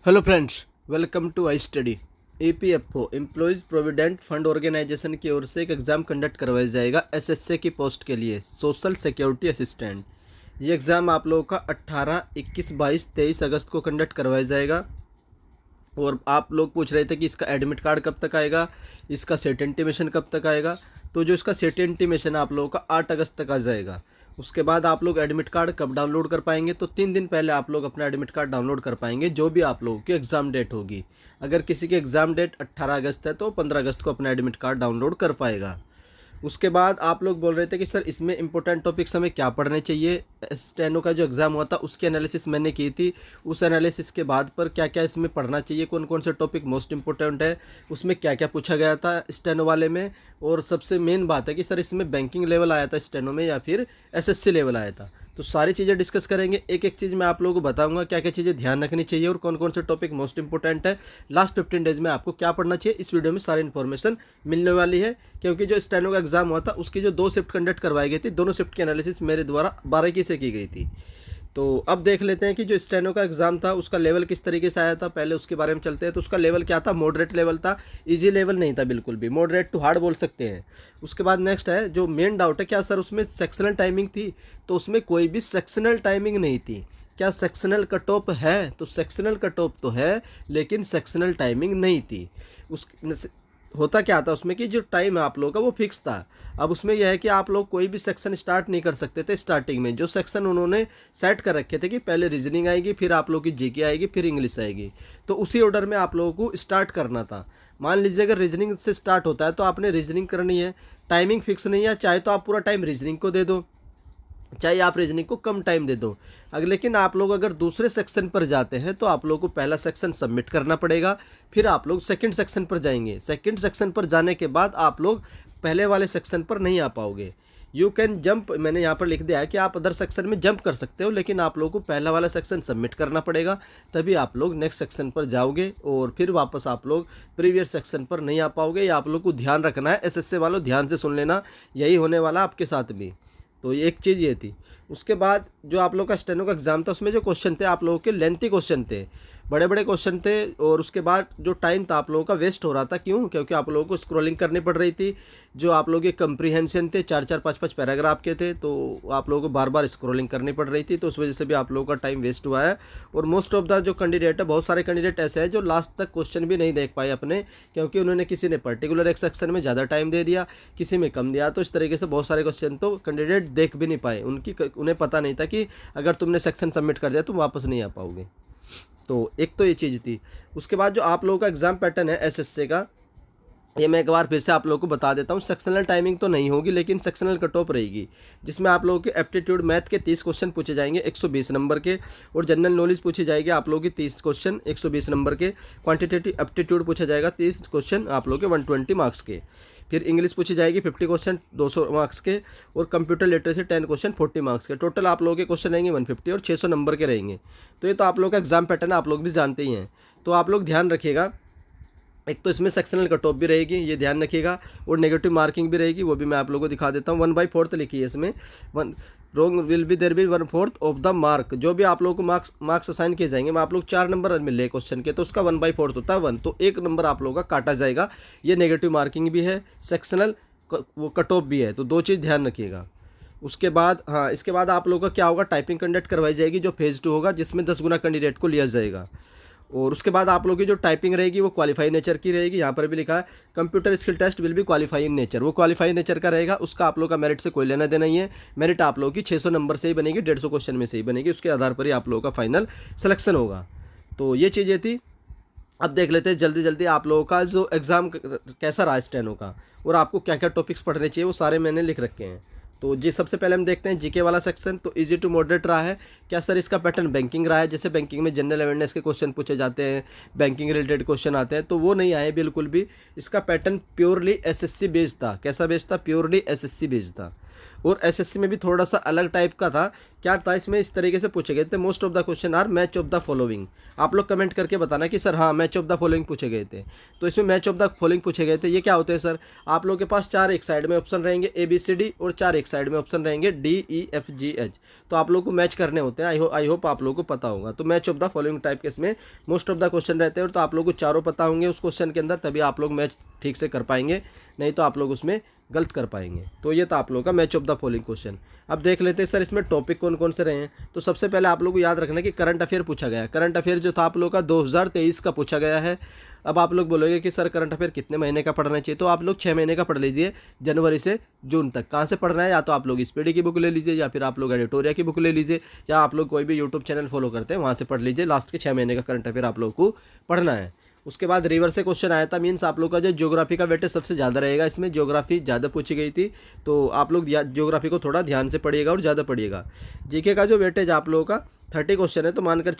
Hello friends, welcome to I study. EPFO employees provident fund organisation की ओर से एक एग्ज़ाम कंडक्ट करवाया जाएगा एसएससी की पोस्ट के लिए, सोशल सिक्योरिटी असिस्टेंट। ये एग्ज़ाम आप लोगों का 18, 21, 22, 23 अगस्त को कंडक्ट करवाया जाएगा। और आप लोग पूछ रहे थे कि इसका एडमिट कार्ड कब तक आएगा, इसका सेट इंटीमेशन कब तक आएगा। तो जो इसका सेट इंटीमेशन आप लोगों का 8 अगस्त तक आ जाएगा। उसके बाद आप लोग एडमिट कार्ड कब डाउनलोड कर पाएंगे, तो 3 दिन पहले आप लोग अपना एडमिट कार्ड डाउनलोड कर पाएंगे, जो भी आप लोगों की एग्ज़ाम डेट होगी। अगर किसी की एग्ज़ाम डेट 18 अगस्त है तो 15 अगस्त को अपना एडमिट कार्ड डाउनलोड कर पाएगा। उसके बाद आप लोग बोल रहे थे कि सर इसमें इंपॉर्टेंट टॉपिक्स हमें क्या पढ़ने चाहिए। स्टेनो का जो एग्ज़ाम हुआ था उसकी एनालिसिस मैंने की थी। उस एनालिसिस के बाद पर क्या क्या इसमें पढ़ना चाहिए, कौन कौन से टॉपिक मोस्ट इंपॉर्टेंट है, उसमें क्या क्या पूछा गया था स्टेनो वाले में। और सबसे मेन बात है कि सर इसमें बैंकिंग लेवल आया था स्टेनो में या फिर एसएससी लेवल आया था। तो सारी चीज़ें डिस्कस करेंगे, एक एक चीज़ मैं आप लोगों को बताऊंगा क्या क्या चीज़ें ध्यान रखनी चाहिए और कौन कौन से टॉपिक मोस्ट इंपॉर्टेंट है। लास्ट 15 डेज में आपको क्या पढ़ना चाहिए, इस वीडियो में सारी इन्फॉर्मेशन मिलने वाली है। क्योंकि जो स्टेनो का एग्ज़ाम हुआ था उसकी जो 2 शिफ्ट कंडक्ट करवाई गई थी, दोनों शिफ्ट की एनालिसिस मेरे द्वारा बारीकी से की गई थी। तो अब देख लेते हैं कि जो स्टेनो का एग्ज़ाम था उसका लेवल किस तरीके से आया था। पहले उसके बारे में चलते हैं। तो उसका लेवल क्या था, मॉडरेट लेवल था, इजी लेवल नहीं था बिल्कुल भी, मॉडरेट टू हार्ड बोल सकते हैं। उसके बाद नेक्स्ट है जो मेन डाउट है, क्या सर उसमें सेक्शनल टाइमिंग थी। तो उसमें कोई भी सेक्शनल टाइमिंग नहीं थी। क्या सेक्शनल कट ऑफ है, तो सेक्शनल कट ऑफ तो है लेकिन सेक्शनल टाइमिंग नहीं थी। उस होता क्या था उसमें कि जो टाइम है आप लोगों का वो फिक्स था। अब उसमें यह है कि आप लोग कोई भी सेक्शन स्टार्ट नहीं कर सकते थे। स्टार्टिंग में जो सेक्शन उन्होंने सेट कर रखे थे कि पहले रीजनिंग आएगी, फिर आप लोगों की जीके आएगी, फिर इंग्लिश आएगी, तो उसी ऑर्डर में आप लोगों को स्टार्ट करना था। मान लीजिए अगर रीजनिंग से स्टार्ट होता है तो आपने रीजनिंग करनी है, टाइमिंग फिक्स नहीं है, चाहे तो आप पूरा टाइम रीजनिंग को दे दो, चाहे आप रीजनिंग को कम टाइम दे दो। अगर लेकिन आप लोग अगर दूसरे सेक्शन पर जाते हैं तो आप लोग को पहला सेक्शन सबमिट करना पड़ेगा, फिर आप लोग सेकंड सेक्शन पर जाएंगे। सेकंड सेक्शन पर जाने के बाद आप लोग पहले वाले सेक्शन पर नहीं आ पाओगे। यू कैन जंप, मैंने यहाँ पर लिख दिया है कि आप अदर सेक्शन में जंप कर सकते हो, लेकिन आप लोगों को पहला वाला सेक्शन सबमिट करना पड़ेगा, तभी आप लोग नेक्स्ट सेक्शन पर जाओगे और फिर वापस आप लोग प्रीवियस सेक्शन पर नहीं आ पाओगे। ये आप लोग को ध्यान रखना है। एसएससी वालों ध्यान से सुन लेना, यही होने वाला आपके साथ भी। तो ये एक चीज़ ये थी। उसके बाद जो आप लोग का स्टेनो का एग्ज़ाम था उसमें जो क्वेश्चन थे आप लोगों के लेंथी क्वेश्चन थे, बड़े बड़े क्वेश्चन थे। और उसके बाद जो टाइम था आप लोगों का वेस्ट हो रहा था, क्यों? क्योंकि आप लोगों को स्क्रॉलिंग करनी पड़ रही थी। जो आप लोगों के कंप्रीहेंशन थे 4-4, 5-5 पैराग्राफ के थे, तो आप लोगों को बार बार स्क्रॉलिंग करनी पड़ रही थी, तो उस वजह से भी आप लोगों का टाइम वेस्ट हुआ है। और मोस्ट ऑफ द जो कैंडिडेट है, बहुत सारे कैंडिडेट ऐसे हैं जो लास्ट तक क्वेश्चन भी नहीं देख पाए अपने, क्योंकि उन्होंने किसी ने पर्टिकुलर एक सेक्शन में ज़्यादा टाइम दे दिया, किसी में कम दिया। तो इस तरीके से बहुत सारे क्वेश्चन तो कैंडिडेट देख भी नहीं पाए, उन्हें पता नहीं था कि अगर तुमने सेक्शन सबमिट कर दिया तो वापस नहीं आ पाओगे। तो एक तो ये चीज़ थी। उसके बाद जो आप लोगों का एग्ज़ाम पैटर्न है एसएससी का, ये मैं एक बार फिर से आप लोगों को बता देता हूँ। सेक्शनल टाइमिंग तो नहीं होगी लेकिन सेक्शनल कट ऑफ रहेगी, जिसमें आप लोगों के एप्टीट्यूड मैथ के 30 क्वेश्चन पूछे जाएंगे 120 नंबर के, और जनरल नॉलेज पूछी जाएगी आप लोगों की 30 क्वेश्चन 120 नंबर के। क्वांटिटेटिव एप्टीट्यूड पूछा जाएगा 30 क्वेश्चन आप लोगों के 120 मार्क्स के। फिर इंग्लिश पूछी जाएगी 50 क्वेश्चन 200 मार्क्स के, और कंप्यूटर लिटरेसी 10 क्वेश्चन 40 मार्क्स के। टोटल आप लोगों के क्वेश्चन रहेंगे 150 और 600 नंबर के रहेंगे। तो ये तो आप लोगों का एग्जाम पैटर्न आप लोग भी जानते ही हैं। तो आप लोग ध्यान रखिएगा, एक तो इसमें सेक्शनल कट ऑफ भी रहेगी, ये ध्यान रखिएगा, और नेगेटिव मार्किंग भी रहेगी, वो भी मैं आप लोगों को दिखा देता हूँ। 1/4 लिखी है इसमें, one wrong will be there be 1/4 of the mark. जो भी आप लोगों को मार्क्स असाइन किए जाएंगे, मैं आप लोग 4 नंबर मिले क्वेश्चन के, तो उसका 1/4 होता है 1, तो 1 नंबर आप लोगों का काटा जाएगा। ये नेगेटिव मार्किंग भी है, सेक्शनल वो कट ऑफ भी है, तो 2 चीज़ ध्यान रखिएगा। उसके बाद हाँ, इसके बाद आप लोगों का क्या होगा, टाइपिंग कंडक्ट करवाई जाएगी जो फेज़ 2 होगा, जिसमें 10 गुना कैंडिडेट को लिया जाएगा। और उसके बाद आप लोगों की जो टाइपिंग रहेगी वो क्वालिफाई नेचर की रहेगी। यहाँ पर भी लिखा है computer skill test will be qualify in nature, वो क्वालिफाई नेचर का रहेगा। उसका आप लोग का मेरिट से कोई लेना देना नहीं है। मेरिट आप लोगों की 600 नंबर से ही बनेगी, 150 क्वेश्चन में से ही बनेगी, उसके आधार पर ही आप लोगों का फाइनल सिलेक्शन होगा। तो ये चीज़ें थी। अब देख लेते हैं जल्दी जल्दी आप लोगों का जो एग्ज़ाम कैसा रहा स्टेनो का, और आपको क्या क्या टॉपिक्स पढ़ने चाहिए वो सारे मैंने लिख रखे हैं। तो जी सबसे पहले हम देखते हैं जीके वाला सेक्शन। तो इजी टू मॉडरेट रहा है। क्या सर इसका पैटर्न बैंकिंग रहा है? जैसे बैंकिंग में जनरल अवेयरनेस के क्वेश्चन पूछे जाते हैं, बैंकिंग रिलेटेड क्वेश्चन आते हैं, तो वो नहीं आए बिल्कुल भी। इसका पैटर्न प्योरली एसएससी बेस्ड था। कैसा बेस्ड था? प्योरली एसएससी बेस्ड था। और एसएससी में भी थोड़ा सा अलग टाइप का था। क्या था इसमें, इस तरीके से पूछे गए थे, most of the question are match of the following. आप लोग कमेंट करके बताना कि सर हाँ मैच ऑफ द फॉलोइंग पूछे गए थे। तो इसमें मैच ऑफ द फॉलोइंग पूछे गए थे। ये क्या होते हैं सर, आप लोगों के पास 4 एक साइड में ऑप्शन रहेंगे ABCD और 4 एक साइड में ऑप्शन रहेंगे DEFGH। तो आप लोगों को मैच करने होते हैं। आई होप आप लोगों को पता होगा। तो match of the following type के इसमें मोस्ट ऑफ द क्वेश्चन रहते हैं। तो आप लोगों को चारों पता होंगे उस क्वेश्चन के अंदर, तभी आप लोग मैच ठीक से कर पाएंगे, नहीं तो आप लोग उसमें गलत कर पाएंगे। तो ये था आप लोगों का match of the following question. अब देख लेते हैं सर इसमें टॉपिक कौन कौन से रहे हैं। तो सबसे पहले आप लोगों को याद रखना कि करंट अफेयर पूछा गया है। करंट अफेयर जो था आप लोगों का 2023 का पूछा गया है। अब आप लोग बोलोगे कि सर करंट अफेयर कितने महीने का पढ़ना चाहिए, तो आप लोग 6 महीने का पढ़ लीजिए, जनवरी से जून तक। कहाँ से पढ़ना है, या तो आप लोग स्पीडी की बुक ले लीजिए, या फिर आप लोग एडिटोरिया की बुक ले लीजिए, या आप लोग कोई भी यूट्यूब चैनल फॉलो करते हैं वहाँ से पढ़ लीजिए। लास्ट के 6 महीने का करंट अफेयर आप लोग को पढ़ना है। उसके बाद रिवर से क्वेश्चन आया था, मीन्स आप लोग का जो ज्योग्राफी का वेटेज सबसे ज़्यादा रहेगा। इसमें ज्योग्राफी ज़्यादा पूछी गई थी, तो आप लोग ज्योग्राफी को थोड़ा ध्यान से पढ़िएगा और ज़्यादा पढ़िएगा। जीके का जो वेटेज आप लोगों का 30 क्वेश्चन है, तो मानकर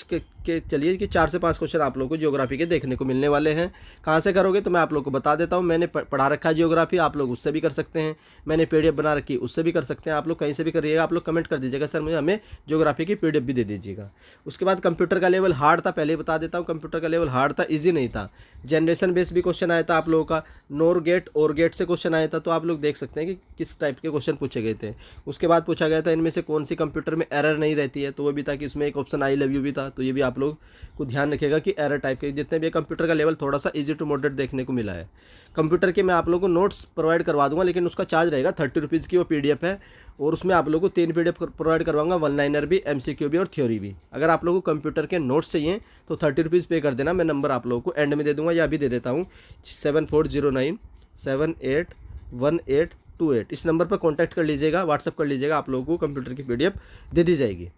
के चलिए कि 4 से 5 क्वेश्चन आप लोगों को ज्योग्राफी के देखने को मिलने वाले हैं। कहाँ से करोगे, तो मैं आप लोग को बता देता हूँ। मैंने पढ़ा रखा है ज्योग्राफी, आप लोग उससे भी कर सकते हैं। मैंने PDF बना रखी, उससे भी कर सकते हैं। आप लोग कहीं से भी करिएगा। आप लोग कमेंट कर दीजिएगा सर मुझे हमें ज्योग्राफी की PDF भी दे दीजिएगा। उसके बाद कंप्यूटर का लेवल हार्ड था, पहले ही बता देता हूँ। कंप्यूटर का लेवल हार्ड था, ईजी नहीं था। जनरेशन बेस भी क्वेश्चन आया था आप लोगों का। नोर गेट और गेट से क्वेश्चन आया था। तो आप लोग देख सकते हैं कि किस टाइप के क्वेश्चन पूछे गए थे। उसके बाद पूछा गया था इनमें से कौन सी कंप्यूटर में एरर नहीं रहती है, तो वो भी था कि इसमें एक ऑप्शन आई लव यू भी था। तो ये भी आप लोग को ध्यान रखिएगा कि एरर टाइप के जितने भी कंप्यूटर का लेवल थोड़ा सा इजी टू मॉडरेट देखने को मिला है। कंप्यूटर के मैं आप लोगों को नोट्स प्रोवाइड करवा दूंगा, लेकिन उसका चार्ज रहेगा 30 रुपीज़ की वो PDF है। और उसमें आप लोगों को 3 PDF प्रोवाइड करवाऊंगा, 1 लाइनर भी, MCQ भी और थ्योरी भी। अगर आप लोगों को कंप्यूटर के नोट्स चाहिए तो 30 रुपीज़ पे कर देना। मैं नंबर आप लोगों को एंड में दे दूंगा, या अभी दे देता हूँ 7409781828। इस नंबर पर कॉन्टैक्ट कर लीजिएगा, व्हाट्सअप कर लीजिएगा, आप लोगों को कंप्यूटर की PDF दे दी जाएगी।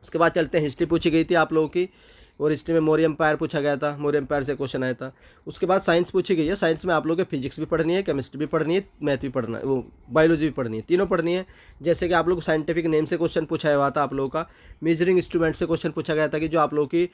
उसके बाद चलते हैं, हिस्ट्री पूछी गई थी आप लोगों की, और हिस्ट्री में मौर्य एम्पायर पूछा गया था। मौर्य एम्पायर से क्वेश्चन आया था। उसके बाद साइंस पूछी गई है। साइंस में आप लोगों को फिजिक्स भी पढ़नी है, केमिस्ट्री भी पढ़नी है, मैथ भी पढ़ना है, वो बायोलॉजी भी पढ़नी है, तीनों पढ़नी है। जैसे कि आप लोग को साइंटिफिक नेम से क्वेश्चन पूछा हुआ था आप लोगों का। मेजरिंग इंस्ट्रूमेंट से क्वेश्चन पूछा गया था कि जो आप लोगों की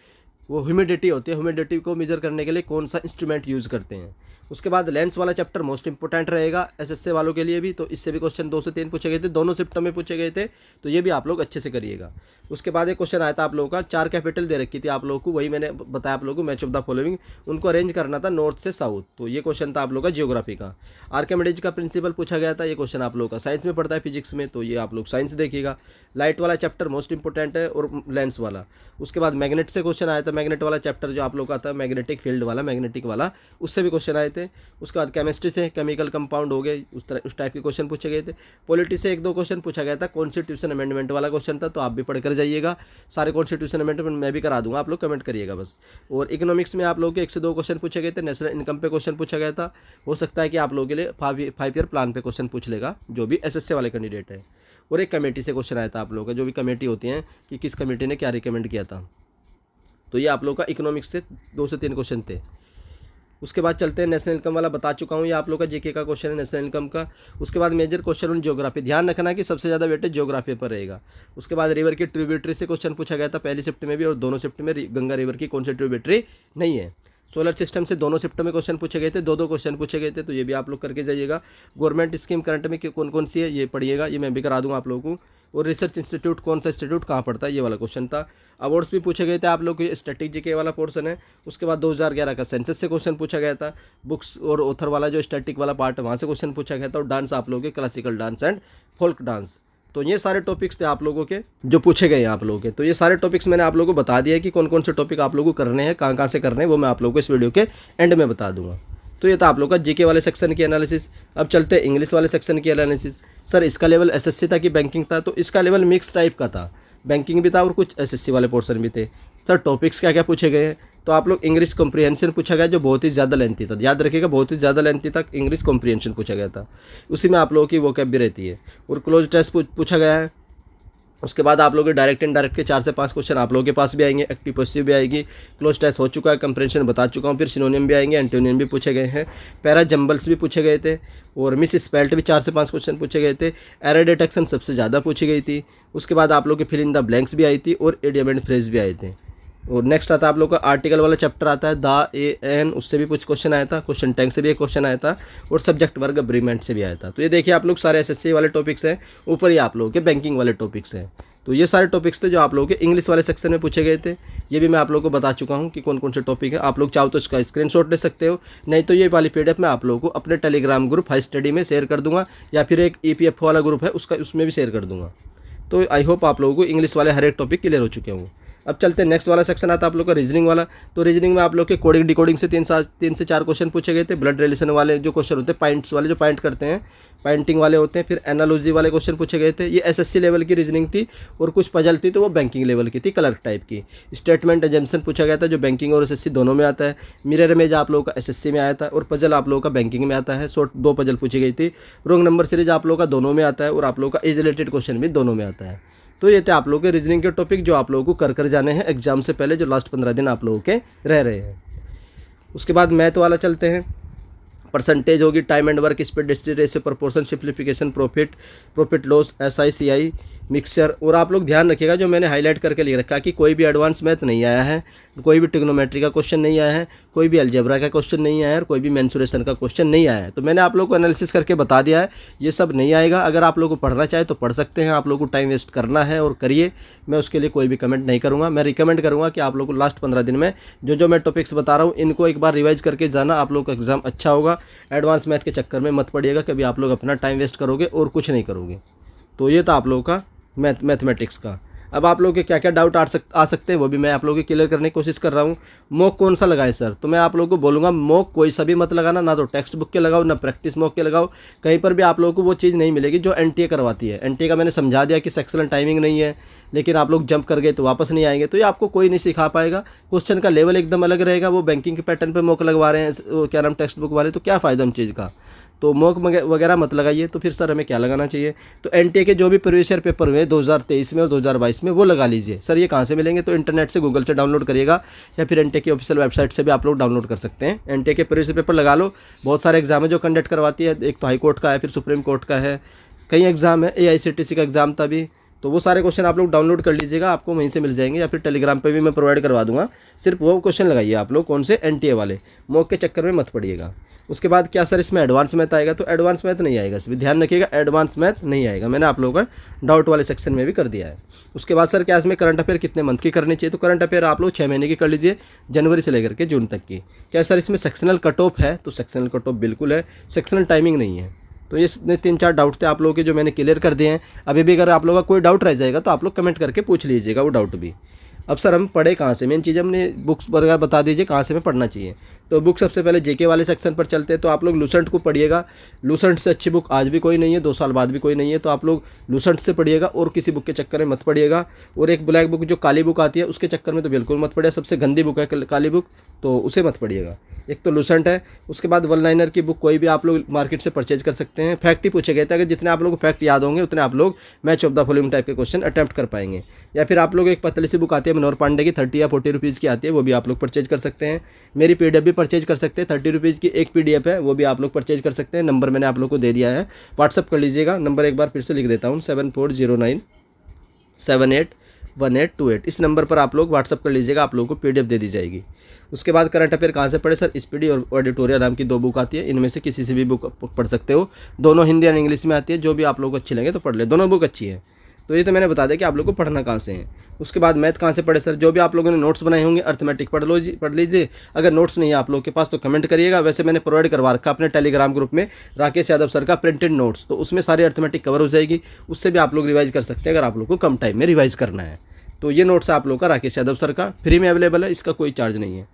वो ह्यूमिडिटी होती है, ह्यूमिडिटी को मेजर करने के लिए कौन सा इंस्ट्रूमेंट यूज़ करते हैं। उसके बाद लेंस वाला चैप्टर मोस्ट इंपोर्टेंट रहेगा SSC वालों के लिए भी। तो इससे भी क्वेश्चन 2 से 3 पूछे गए थे, दोनों शिफ्टों में पूछे गए थे। तो ये भी आप लोग अच्छे से करिएगा। उसके बाद एक क्वेश्चन आया था आप लोगों का, 4 कैपिटल दे रखी थी आप लोगों को, वही मैंने बताया आप लोगों को मैच ऑफ द फॉलोइंग, उनको अरेंज करना था नॉर्थ से साउथ। तो ये क्वेश्चन था आप लोगों का ज्योग्राफी का। आर्किमिडीज का प्रिंसिपल पूछा गया था। ये क्वेश्चन आप लोगों का साइंस में पड़ता है, फिजिक्स में, तो ये आप लोग साइंस देखिएगा। लाइट वाला चैप्टर मोस्ट इंपोर्टेंट है, और लेंस वाला। उसके बाद मैग्नेट से क्वेश्चन आया था। मैग्नेट वाला चैप्टर जो आप लोग का था, मैग्नेटिक फील्ड वाला, मैग्नेटिक वाला, उससे भी क्वेश्चन आए थे। उसके बाद केमिस्ट्री से केमिकल कंपाउंड हो गए, उस टाइप के क्वेश्चन पूछे गए थे। पॉलिटी से 1-2 क्वेश्चन पूछा गया था। कॉन्स्टिट्यूशन अमेंडमेंट वाला क्वेश्चन था, तो आप भी पढ़ कर जाइएगा। सारे कॉन्स्टिट्यूशन अमेंडमेंट मैं भी करा दूंगा, आप लोग कमेंट करिएगा बस। और इकोनॉमिक्स में आप लोगों के 1 से 2 क्वेश्चन पूछे गए थे। नेशनल इनकम पे क्वेश्चन पूछा गया था। हो सकता है कि आप लोगों के लिए 5 ईयर प्लान पे क्वेश्चन पूछ लेगा, जो भी SSC वाले कैंडिडेट है। और एक कमेटी से क्वेश्चन आया था आप लोगों का, जो भी कमेटी होती है कि किस कमेटी ने क्या रिकमेंड किया था। तो ये आप लोग का इकोनॉमिक्स से 2 से 3 क्वेश्चन थे। उसके बाद चलते हैं, नेशनल इनकम वाला बता चुका हूँ, ये आप लोग का जीके का क्वेश्चन है नेशनल इनकम का। उसके बाद मेजर क्वेश्चन ऑन ज्योग्राफी, ध्यान रखना कि सबसे ज़्यादा वेटेज ज्योग्राफी पर रहेगा। उसके बाद रिवर की ट्रिब्यूटरी से क्वेश्चन पूछा गया था, पहली शिफ्ट में भी और दोनों शिफ्ट में। गंगा रिवर की कौन सी ट्रिब्यूटरी नहीं है। सोलर सिस्टम से दोनों शिफ्ट में क्वेश्चन पूछे गए थे, 2-2 क्वेश्चन पूछे गए थे, तो ये भी आप लोग करके जाइएगा। गवर्नमेंट स्कीम करंट में कौन कौन सी है ये पढ़िएगा, ये मैं भी करा दूंगा आप लोगों को। और रिसर्च इंस्टीट्यूट कौन सा इंस्टीट्यूट कहाँ पड़ता है, ये वाला क्वेश्चन था। अवार्ड्स भी पूछे गए थे आप लोग को, स्टैटिक जीके वाला पोर्शन है। उसके बाद 2011 का सेंसस से क्वेश्चन पूछा गया था। बुक्स और ऑथर वाला जो स्टैटिक वाला पार्ट है वहाँ से क्वेश्चन पूछा गया था। और डांस आप लोगों के classical dance and folk dance. तो ये सारे टॉपिक्स थे आप लोगों के जो पूछे गए हैं आप लोगों के। तो ये सारे टॉपिक्स मैंने आप लोगों को बता दिया कि कौन कौन से टॉपिक आप लोगों को करने हैं, कहाँ से करने हैं, वो मैं आप लोगों को इस वीडियो के एंड में बता दूंगा। तो ये था आप लोग का जीके वाले सेक्शन की एनालिसिस। अब चलते हैं इंग्लिश वाले सेक्शन की एनालिसिस। सर इसका लेवल SSC था कि बैंकिंग था, तो इसका लेवल मिक्स टाइप का था, बैंकिंग भी था और कुछ SSC वाले पोर्शन भी थे। सर टॉपिक्स क्या क्या पूछे गए हैं, तो आप लोग इंग्लिश कॉम्प्रिहेंशन पूछा गया, जो बहुत ही ज़्यादा लेंथी था, याद रखिएगा बहुत ही ज़्यादा लेंथी तक इंग्लिश कॉम्प्रिहेंशन पूछा गया था। उसी में आप लोगों की वोकैब भी रहती है। और क्लोज टेस्ट पूछा गया है। उसके बाद आप लोगों के डायरेक्ट इनडायरेक्ट के 4 से 5 क्वेश्चन आप लोगों के पास भी आएंगे। एक्टिव पॉजिटिव भी आएगी, क्लोज टेस्ट हो चुका है, कंप्रेंशन बता चुका हूँ। फिर सिनोनियम भी आएंगे, एंटोनियम भी पूछे गए हैं, पैरा जंबल्स भी पूछे गए थे, और मिस स्पेल्ट भी 4 से 5 क्वेश्चन पूछे गए थे। एरर डिटेक्शन सबसे ज़्यादा पूछी गई थी। उसके बाद आप लोग के फिल इन द ब्लैंक्स भी आई थी, और इडियम एंड फ्रेज भी आए थे। और नेक्स्ट आता है आप लोग का आर्टिकल वाला चैप्टर आता है द ए एन, उससे भी कुछ क्वेश्चन आया था, क्वेश्चन टैंक से भी एक क्वेश्चन आया था, और सब्जेक्ट वर्ग अग्रीमेंट से भी आया था। तो ये देखिए आप लोग सारे एसएससी वाले टॉपिक्स हैं, ऊपर ही आप लोगों के बैंकिंग वाले टॉपिक्स हैं। तो ये सारे टॉपिक्स थे जो आप लोगों के इंग्लिश वाले सेक्शन में पूछे गए थे। ये भी मैं आप लोगों को बता चुका हूँ कि कौन कौन से टॉपिक है। आप लोग चाहो तो इसका स्क्रीनशॉट ले सकते हो, नहीं तो ये वाली पीडीएफ मैं आप लोगों को अपने टेलीग्राम ग्रुप हाई स्टडी में शेयर कर दूंगा, या फिर एक ईपीएफओ वाला ग्रुप है उसमें भी शेयर कर दूंगा। तो आई होप आप लोगों को इंग्लिश वाले हर एक टॉपिक क्लियर हो चुके होंगे। अब चलते हैं नेक्स्ट वाला सेक्शन आता है आप लोग का रीजनिंग वाला। तो रीजनिंग में आप लोग के कोडिंग डिकोडिंग से 3 से 4 क्वेश्चन पूछे गए थे। ब्लड रिलेशन वाले जो क्वेश्चन होते हैं, पॉइंट्स वाले जो पॉइंट करते हैं, पॉइंटिंग वाले होते हैं। फिर एनालॉजी वाले क्वेश्चन पूछे गए थे। ये एसएससी लेवल की रीजनिंग थी, और कुछ पजल थी तो वो बैंकिंग लेवल की थी, क्लर्क टाइप की। स्टेटमेंट एजम्पशन पूछा गया था जो बैंकिंग और एसएससी दोनों में आता है। मिरर इमेज आप लोगों का एसएससी में आया था, और पजल आप लोगों का बैंकिंग में आता है। शॉर्ट 2 पजल पूछी गई थी। रोंग नंबर सीरीज आप लोगों का दोनों में आता है, और आप लोगों का एज रिलेटेड क्वेश्चन भी दोनों में आता है। तो ये थे आप लोगों के रीजनिंग के टॉपिक जो आप लोगों को कर जाने हैं एग्जाम से पहले, जो लास्ट 15 दिन आप लोगों के रह रहे हैं। उसके बाद मैथ वाला चलते हैं। परसेंटेज होगी, time and work, speed, distance ratio, proportion, simplification, profit loss, SI, CI, mixture. और आप लोग ध्यान रखिएगा जो मैंने हाईलाइट करके लिख रखा है कि कोई भी एडवांस मैथ नहीं आया है, कोई भी ट्रिग्नोमेट्री का क्वेश्चन नहीं आया है, कोई भी अलजेब्रा का क्वेश्चन नहीं आया है, और कोई भी मेंसुरेशन का क्वेश्चन नहीं आया है। तो मैंने आप लोग को एनालिसिस करके बता दिया है, ये सब नहीं आएगा। अगर आप लोग को पढ़ना चाहे तो पढ़ सकते हैं, आप लोग को टाइम वेस्ट करना है और करिए। मैं उसके लिए कोई भी कमेंट नहीं करूँगा। मैं रिकमेंड करूँगा कि आप लोग को लास्ट 15 दिन में जो मैं टॉपिक्स बता रहा हूँ इनको एक बार रिवाइज करके जाना, आप लोग का एग्जाम अच्छा होगा। एडवांस मैथ के चक्कर में मत पड़िएगा, कभी आप लोग अपना टाइम वेस्ट करोगे और कुछ नहीं करोगे। तो ये था आप लोगों का मैथमेटिक्स का। अब आप लोगों के क्या क्या डाउट आ सकते हैं वो भी मैं आप लोगों के क्लियर करने की कोशिश कर रहा हूँ। मॉक कौन सा लगाएं सर? तो मैं आप लोगों को बोलूँगा मॉक कोई सा भी मत लगाना, ना तो टेक्स्ट बुक के लगाओ, ना प्रैक्टिस मॉक के लगाओ। कहीं पर भी आप लोगों को वो चीज़ नहीं मिलेगी जो एनटीए करवाती है। एनटीए का मैंने समझा दिया कि सेक्शनल टाइमिंग नहीं है, लेकिन आप लोग जंप कर गए तो वापस नहीं आएंगे, तो ये आपको कोई नहीं सिखा पाएगा। क्वेश्चन का लेवल एकदम अलग रहेगा। वो बैंकिंग के पैटर्न पर मॉक लगवा रहे हैं, क्या नाम, टेक्स्ट बुक वाले, तो क्या फ़ायदा उन चीज़ का? तो मॉक वगैरह मत लगाइए। तो फिर सर हमें क्या लगाना चाहिए? तो एनटीए के जो भी प्रीवियस ईयर पेपर हुए 2023 में और 2022 में वो लगा लीजिए। सर ये कहाँ से मिलेंगे? तो इंटरनेट से, गूगल से डाउनलोड करिएगा, या फिर एनटीए की ऑफिशियल वेबसाइट से भी आप लोग डाउनलोड कर सकते हैं। एनटीए के प्रीवियस पेपर लगा लो। बहुत सारे एग्जाम है जो कंडक्ट करवाती है, एक तो हाई कोर्ट का है, फिर सुप्रीम कोर्ट का है, कई एग्जाम है, AICTC का एग्जाम था भी। तो वो सारे क्वेश्चन आप लोग डाउनलोड कर लीजिएगा, आपको वहीं से मिल जाएंगे, या फिर टेलीग्राम पे भी मैं प्रोवाइड करवा दूंगा। सिर्फ वो क्वेश्चन लगाइए आप लोग, कौन से? एनटीए वाले। मॉक के चक्कर में मत पड़िएगा। उसके बाद क्या सर इसमें एडवांस मैथ आएगा? तो एडवांस मैथ नहीं आएगा, इसमें ध्यान रखिएगा, एडवांस मैथ नहीं आएगा। मैंने आप लोगों का डाउट वाले सेक्शन में भी कर दिया है। उसके बाद सर क्या इसमें करंट अफेयर कितने मंथ की करनी चाहिए? तो करंट अफेयर आप लोग 6 महीने की कर लीजिए, जनवरी से लेकर के जून तक की। क्या सर इसमें सेक्शनल कट ऑफ है? तो सेक्शनल कट ऑफ बिल्कुल है, सेक्शनल टाइमिंग नहीं है। तो ये 3-4 डाउट थे आप लोगों के जो मैंने क्लियर कर दिए हैं। अभी भी अगर आप लोगों का कोई डाउट रह जाएगा तो आप लोग कमेंट करके पूछ लीजिएगा वो डाउट भी। अब सर हम पढ़े कहाँ से? मेन चीज़ हमने बुक्स वगैरह बता दीजिए कहाँ से हमें पढ़ना चाहिए। तो बुक सबसे पहले जेके वाले सेक्शन पर चलते हैं। तो आप लोग लूसेंट को पढ़िएगा। लूसेंट से अच्छी बुक आज भी कोई नहीं है, 2 साल बाद भी कोई नहीं है। तो आप लोग लूसेंट से पढ़िएगा और किसी बुक के चक्कर में मत पढ़िएगा। और एक ब्लैक बुक जो काली बुक आती है उसके चक्कर में तो बिल्कुल मत पढ़िएगा, सबसे गंदी बुक है काली बुक, तो उसे मत पढ़िएगा। एक तो लूसेंट है। उसके बाद वन लाइनर की बुक कोई भी आप लोग मार्केट से परचेज कर सकते हैं। फैक्ट ही पूछे गए थे, अगर जितने आप लोगों को फैक्ट याद होंगे उतने आप लोग match of the following type के क्वेश्चन अटेम्प्ट कर पाएंगे। या फिर आप लोग एक पतली सी बुक आती है मनोहर पांडे की, 30 या 40 रुपीज़ की आती है, वो भी आप लोग परचेज कर सकते हैं। मेरी PDF भी परचेज कर सकते हैं, 30 रुपीज़ की एक PDF है, वो भी आप लोग परचेज कर सकते हैं। नंबर मैंने आप लोग को दे दिया है, व्हाट्सअप कर लीजिएगा। नंबर एक बार फिर से लिख देता हूँ, 7409781828। इस नंबर पर आप लोग व्हाट्सअप कर लीजिएगा, आप लोगों को PDF दे दी जाएगी। उसके बाद करंट अफेयर कहाँ से पढ़े सर? स्पीडी और ऑडिटोरियल नाम की 2 बुक आती है, इनमें से किसी से भी बुक पढ़ सकते हो। दोनों हिंदी और इंग्लिश में आती है, जो भी आप लोगों को अच्छी लगे तो पढ़ ले, दोनों बुक अच्छी है। तो ये तो मैंने बता दिया कि आप लोग को पढ़ना कहाँ से है। उसके बाद मैथ कहाँ से पढ़े सर? जो भी आप लोगों ने नोट्स बनाए होंगे अर्थमेटिक पढ़ लीजिए। अगर नोट्स नहीं है आप लोग के पास तो कमेंट करिएगा। वैसे मैंने प्रोवाइड करवा रखा अपने टेलीग्राम ग्रुप में, राकेश यादव सर का प्रिंटेड नोट्स, तो उसमें सारी अर्थमेटिक कवर हो जाएगी। उससे भी आप लोग रिवाइज कर सकते हैं अगर आप लोग को कम टाइम में रिवाइज करना है। तो ये नोट्स आप लोग का राकेश यादव सर का फ्री में अवेलेबल है, इसका कोई चार्ज नहीं है।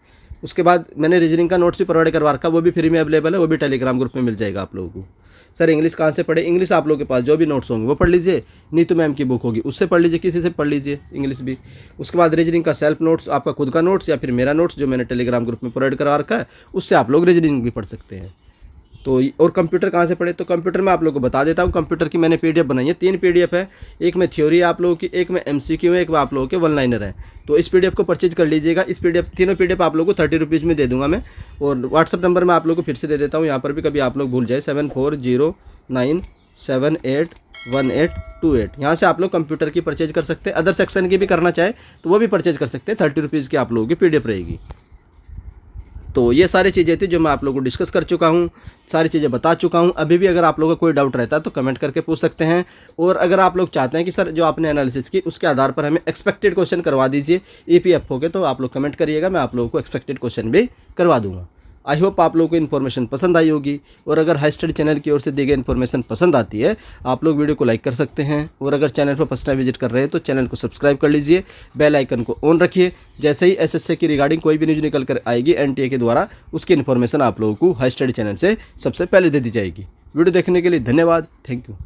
उसके बाद मैंने रीजनिंग का नोट्स भी प्रोवाइड करवा रखा, वो भी फ्री में अवेलेबल है, वो भी टेलीग्राम ग्रुप में मिल जाएगा आप लोगों को। सर इंग्लिश कहाँ से पढ़े? इंग्लिश आप लोगों के पास जो भी नोट्स होंगे वो पढ़ लीजिए, नीतू मैम की बुक होगी उससे पढ़ लीजिए, किसी से पढ़ लीजिए इंग्लिश भी। उसके बाद रीजनिंग का सेल्फ नोट्स, आपका खुद का नोट्स या फिर मेरा नोट्स जो मैंने टेलीग्राम ग्रुप में प्रोवाइड करवा रखा है, उससे आप लोग रीजनिंग भी पढ़ सकते हैं। तो और कंप्यूटर कहाँ से पढ़े? तो कंप्यूटर में आप लोगों को बता देता हूँ। कंप्यूटर की मैंने PDF बनाई है, 3 PDF है, एक में थ्योरी है आप लोगों की, एक में MCQ है, एक में आप लोगों के वन लाइनर है। तो इस PDF को परचेज कर लीजिएगा। इस तीनों PDF आप लोगों को 30 रुपीज़ में दे दूंगा मैं। और व्हाट्सअप नंबर मैं आप लोगों को फिर से दे देता हूँ, यहाँ पर भी कभी आप लोग भूल जाए, 7409 781828। यहाँ से आप लोग कंप्यूटर की परचेज कर सकते हैं। अदर सेक्शन की भी करना चाहे तो वो भी परचेज कर सकते हैं। 30 रुपीज़ की आप लोगों की PDF रहेगी। तो ये सारी चीज़ें थी जो मैं आप लोगों को डिस्कस कर चुका हूँ, सारी चीज़ें बता चुका हूँ। अभी भी अगर आप लोगों का कोई डाउट रहता है तो कमेंट करके पूछ सकते हैं। और अगर आप लोग चाहते हैं कि सर जो आपने एनालिसिस की उसके आधार पर हमें एक्सपेक्टेड क्वेश्चन करवा दीजिए EPFO के, तो आप लोग कमेंट करिएगा, मैं आप लोगों को एक्सपेक्टेड क्वेश्चन भी करवा दूँगा। आई होप आप लोगों को इन्फॉर्मेशन पसंद आई होगी। और अगर हाई स्टडी चैनल की ओर से दी गई इन्फॉर्मेशन पसंद आती है, आप लोग वीडियो को लाइक कर सकते हैं। और अगर चैनल पर फर्स्ट टाइम विजिट कर रहे हैं तो चैनल को सब्सक्राइब कर लीजिए, बेल आइकन को ऑन रखिए। जैसे ही SSC की रिगार्डिंग कोई भी न्यूज़ निकल कर आएगी NTA के द्वारा, उसकी इन्फॉर्मेशन आप लोगों को हाई स्टडी चैनल से सबसे पहले दे दी जाएगी। वीडियो देखने के लिए धन्यवाद। Thank you.